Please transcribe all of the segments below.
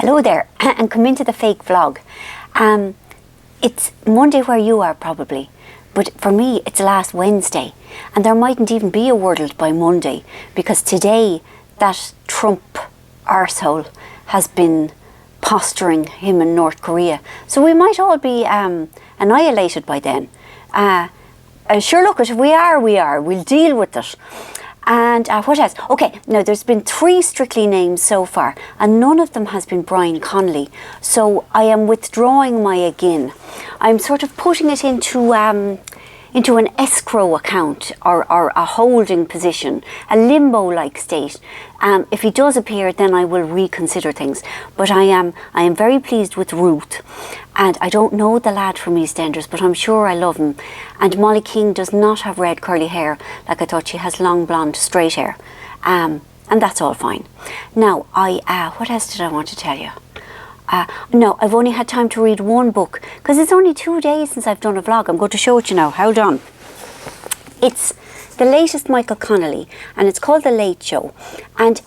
Hello there, and come into the fake vlog. It's Monday where you are probably, but for me it's last Wednesday, and there mightn't even be a Wordled by Monday, because today that Trump arsehole has been posturing him in North Korea. So we might all be annihilated by then. Sure, look, if we are, we'll deal with it. And what else? Okay, now there's been 3 Strictly names so far, and none of them has been Brian Connolly. So I am withdrawing my again. I'm sort of putting it into an escrow account or a holding position, a limbo-like state. If he does appear, then I will reconsider things. But I am very pleased with Ruth, and I don't know the lad from EastEnders, but I'm sure I love him. And Molly King does not have red curly hair like I thought. She has long blonde straight hair, and that's all fine. Now what else did I want to tell you? No, I've only had time to read one book because it's only 2 days since I've done a vlog. I'm going to show it you now. Hold on. It's the latest Michael Connolly, and it's called The Late Show. And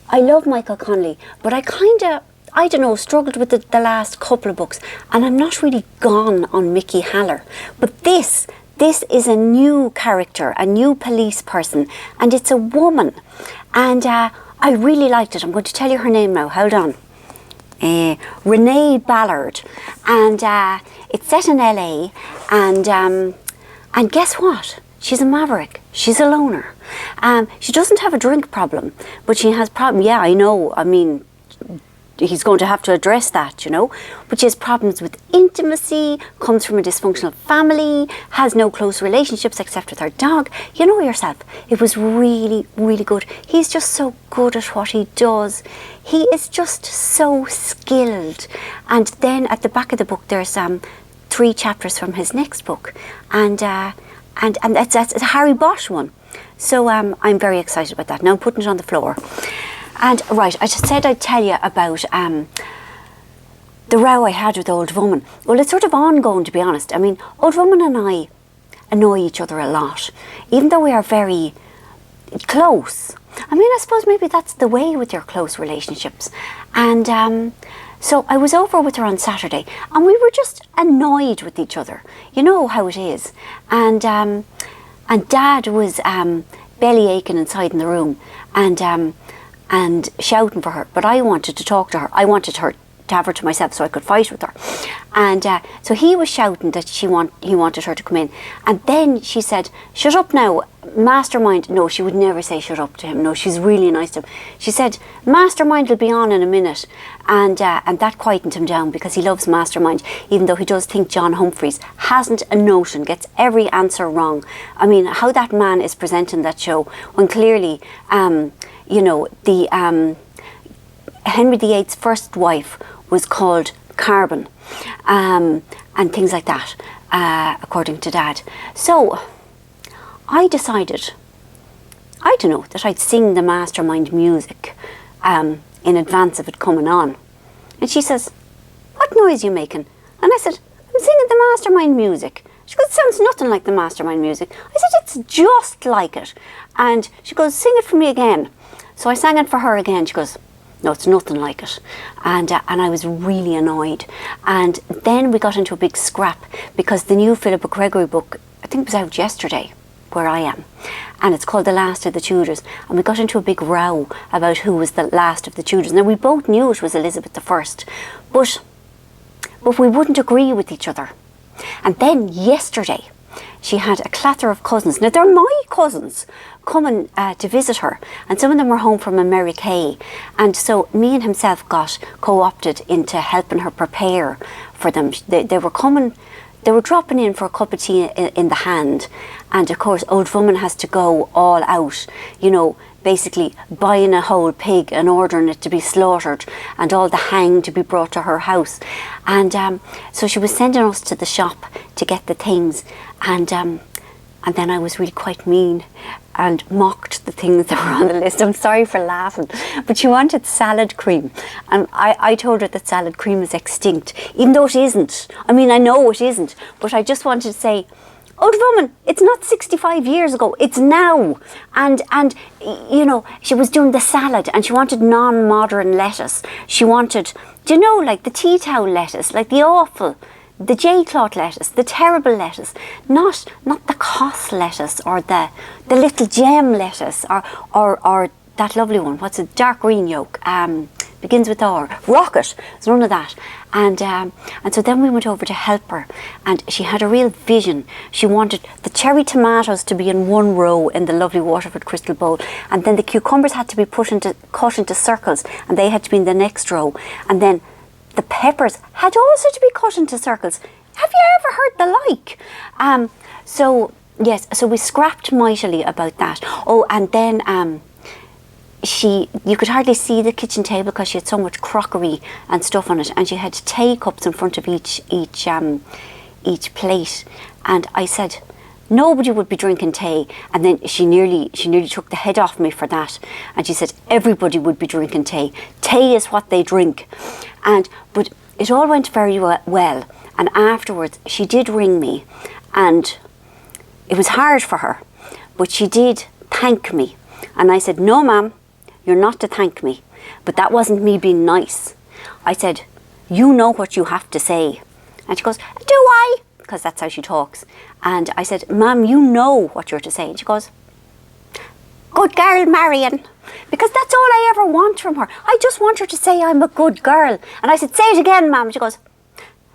I love Michael Connolly, but I kind of, I don't know, struggled with the last couple of books, and I'm not really gone on Mickey Haller. But this is a new character, a new police person, and it's a woman. And I really liked it. I'm going to tell you her name now. Hold on. Renee Ballard, and it's set in LA, and guess what? She's a maverick. She's a loner. She doesn't have a drink problem, but she has problem. Yeah, I know. I mean, he's going to have to address that, you know. But she has problems with intimacy, comes from a dysfunctional family, has no close relationships except with her dog. You know yourself. It was really, really good. He's just so good at what he does. He is just so skilled. And then at the back of the book, there's 3 chapters from his next book, and it's a Harry Bosch one. So I'm very excited about that. Now I'm putting it on the floor. And right, I just said I'd tell you about the row I had with Old Woman. Well, it's sort of ongoing, to be honest. I mean, Old Woman and I annoy each other a lot, even though we are very close. I mean, I suppose maybe that's the way with your close relationships. And so I was over with her on Saturday, and we were just annoyed with each other. You know how it is. And Dad was belly aching inside in the room, and shouting for her, but I wanted to talk to her. I wanted her to have her to myself so I could fight with her. And so he was shouting that he wanted her to come in. And then she said, "Shut up now, Mastermind." No, she would never say shut up to him. No, she's really nice to him. She said, "Mastermind will be on in a minute." And that quietened him down, because he loves Mastermind, even though he does think John Humphreys hasn't a notion, gets every answer wrong. I mean, how that man is presenting that show, when clearly, you know, the Henry VIII's first wife was called Carbon, and things like that, according to Dad. So I decided, I don't know, that I'd sing the Mastermind music in advance of it coming on. And she says, "What noise are you making?" And I said, "I'm singing the Mastermind music." She goes, "It sounds nothing like the Mastermind music." I said, "It's just like it." And she goes, "Sing it for me again." So I sang it for her again. She goes, "No, it's nothing like it." And I was really annoyed. And then we got into a big scrap, because the new Philippa Gregory book, I think, was out yesterday, where I am. And it's called The Last of the Tudors. And we got into a big row about who was the last of the Tudors. Now, we both knew it was Elizabeth I, but we wouldn't agree with each other. And then yesterday, she had a clatter of cousins. Now, they're my cousins coming to visit her, and some of them were home from America. And so me and himself got co-opted into helping her prepare for them. They were coming, they were dropping in for a cup of tea in the hand. And of course, Old Woman has to go all out, you know, basically buying a whole pig and ordering it to be slaughtered, and all the hang to be brought to her house. And so she was sending us to the shop to get the things, and then I was really quite mean and mocked the things that were on the list. I'm sorry for laughing, but she wanted salad cream, and I told her that salad cream is extinct, even though it isn't. I mean, I know it isn't, but I just wanted to say, old woman, it's not 65 years ago, it's now. And you know, she was doing the salad and she wanted non-modern lettuce. She wanted, do you know, like the tea towel lettuce, like the awful, the J-cloth lettuce, the terrible lettuce, not the Cos lettuce or the little gem lettuce or that lovely one, what's a dark green yolk, begins with R, Rocket, there's none of that. And so then we went over to help her, and she had a real vision. She wanted the cherry tomatoes to be in one row in the lovely Waterford crystal bowl, and then the cucumbers had to be cut into circles, and they had to be in the next row, and then the peppers had also to be cut into circles. Have you ever heard the like? So yes, so we scrapped mightily about that. Oh, and then you could hardly see the kitchen table because she had so much crockery and stuff on it, and she had tea cups in front of each plate. And I said nobody would be drinking tea, and then she nearly took the head off me for that. And she said everybody would be drinking tea. Tea is what they drink. But it all went very well. And afterwards she did ring me, and it was hard for her, but she did thank me. And I said, no ma'am, you're not to thank me. But that wasn't me being nice. I said, you know what you have to say. And she goes, do I? Because that's how she talks. And I said, ma'am, you know what you're to say. And she goes, good girl, Marian. Because that's all I ever want from her. I just want her to say I'm a good girl. And I said, say it again, ma'am. She goes,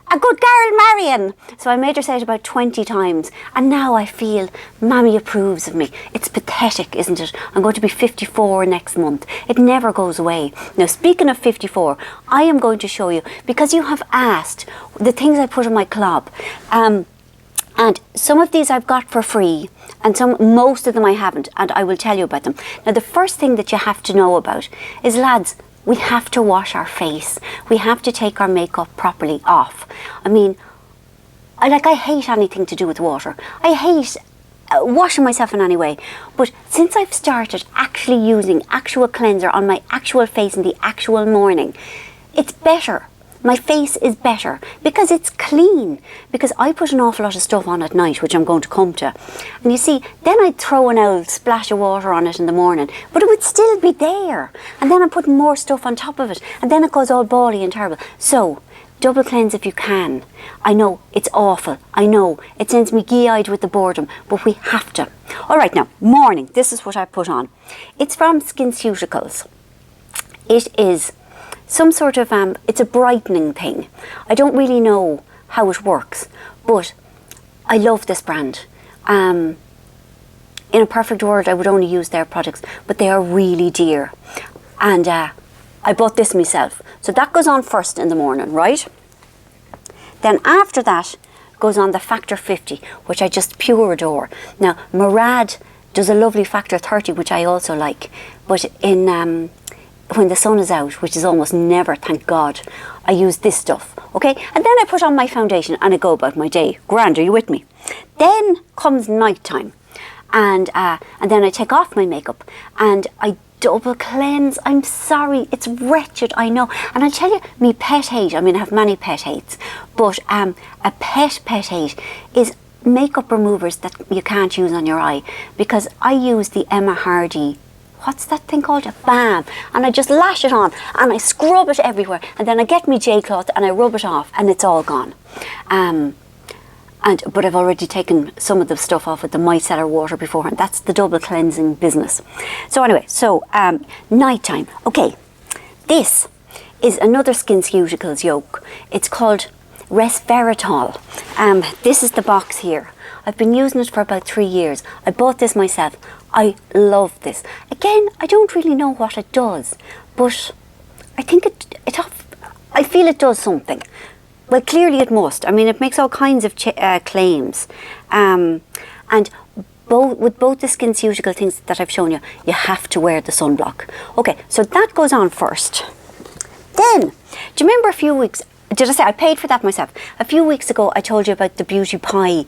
a good girl, Marian. So I made her say it about 20 times. And now I feel Mammy approves of me. It's pathetic, isn't it? I'm going to be 54 next month. It never goes away. Now, speaking of 54, I am going to show you, because you have asked, the things I put in my club. And some of these I've got for free, and most of them I haven't, and I will tell you about them. Now, the first thing that you have to know about is, lads, we have to wash our face. We have to take our makeup properly off. I mean, I hate anything to do with water. I hate washing myself in any way. But since I've started actually using actual cleanser on my actual face in the actual morning, it's better. My face is better because it's clean. Because I put an awful lot of stuff on at night, which I'm going to come to. And you see, then I'd throw an old splash of water on it in the morning, but it would still be there. And then I'm putting more stuff on top of it, and then it goes all bally and terrible. So, double cleanse if you can. I know, it's awful. I know, it sends me gee-eyed with the boredom, but we have to. All right, now, morning, this is what I put on. It's from SkinCeuticals. It is some sort of, it's a brightening thing. I don't really know how it works, but I love this brand. In a perfect world, I would only use their products, but they are really dear. And I bought this myself. So that goes on first in the morning, right? Then after that goes on the Factor 50, which I just pure adore. Now, Murad does a lovely Factor 30, which I also like, but in when the sun is out, which is almost never, thank God, I use this stuff, okay? And then I put on my foundation and I go about my day. Grand, are you with me? Then comes night time, and then I take off my makeup and I double cleanse. I'm sorry, it's wretched, I know. And I'll tell you, me pet hate, I mean, I have many pet hates, but a pet hate is makeup removers that you can't use on your eye, because I use the Emma Hardy, what's that thing called? A balm. And I just lash it on and I scrub it everywhere, and then I get me J-cloth and I rub it off and it's all gone. But I've already taken some of the stuff off with the micellar water beforehand. That's the double cleansing business. So anyway, so nighttime. Okay, this is another SkinCeuticals yolk. It's called Resveratrol. This is the box here. I've been using it for about 3 years. I bought this myself. I love this. Again, I don't really know what it does, but I think I feel it does something. Well, clearly it must. I mean, it makes all kinds of claims. And with both the SkinCeutical things that I've shown you, you have to wear the sunblock. Okay, so that goes on first. Then, do you remember a few weeks, did I say I paid for that myself? A few weeks ago, I told you about the Beauty Pie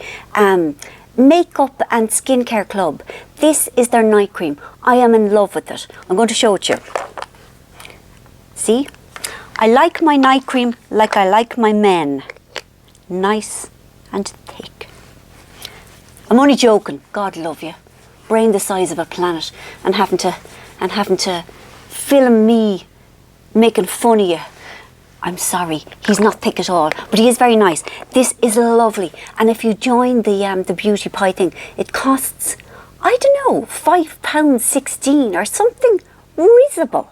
makeup and skincare club. This is their night cream. I am in love with it. I'm going to show it you. See? I like my night cream like I like my men. Nice and thick. I'm only joking. God love you. Brain the size of a planet, and having to film me making fun of you. I'm sorry, he's not thick at all, but he is very nice. This is lovely, and if you join the beauty pie thing, it costs, I don't know, £5.16 or something reasonable.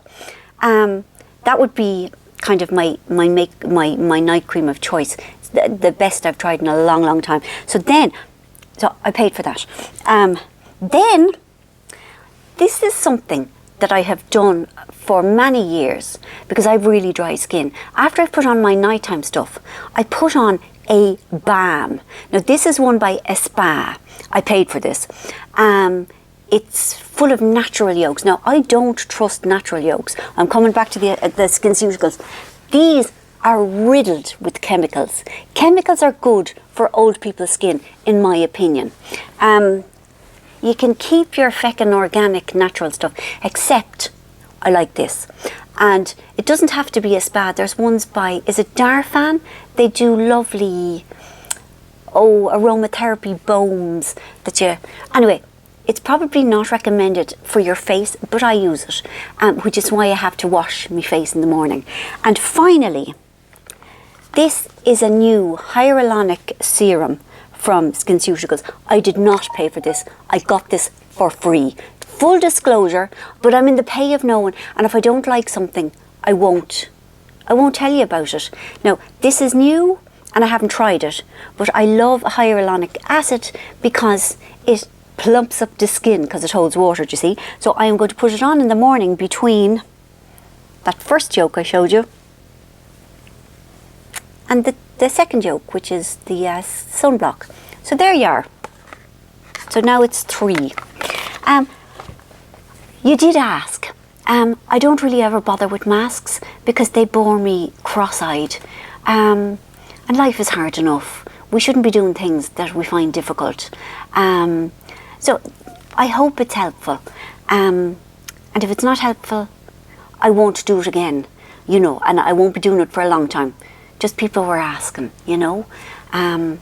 That would be kind of my night cream of choice. It's the best I've tried in a long, long time. So I paid for that. Then this is something that I have done for many years because I have really dry skin. After I've put on my nighttime stuff, I put on a balm. Now this is one by a spa. I paid for this. It's full of natural yolks. Now I don't trust natural yolks. I'm coming back to the SkinCeuticals. These are riddled with chemicals. Chemicals are good for old people's skin, in my opinion. You can keep your feckin' organic natural stuff, except I like this. And it doesn't have to be a spa. There's ones by, is it Darfan? They do lovely, aromatherapy bombs that you, anyway, it's probably not recommended for your face, but I use it, which is why I have to wash my face in the morning. And finally, this is a new hyaluronic serum from SkinCeuticals. I did not pay for this. I got this for free. Full disclosure, but I'm in the pay of no one, and if I don't like something, I won't tell you about it. Now, this is new, and I haven't tried it, but I love hyaluronic acid because it plumps up the skin because it holds water, do you see? So I am going to put it on in the morning between that first yolk I showed you and the second yolk, which is the sunblock. So there you are. So now it's 3. You did ask. I don't really ever bother with masks because they bore me cross-eyed. And life is hard enough. We shouldn't be doing things that we find difficult. So I hope it's helpful. And if it's not helpful, I won't do it again, you know, and I won't be doing it for a long time. Just people were asking, you know. And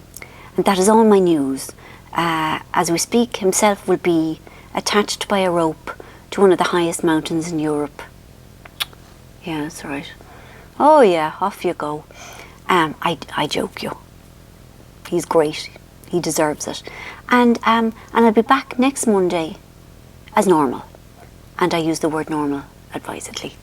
that is all my news. As we speak, himself will be attached by a rope to one of the highest mountains in Europe. Yeah, that's right. Oh yeah, off you go. I joke you. He's great. He deserves it. And I'll be back next Monday as normal. And I use the word normal advisedly.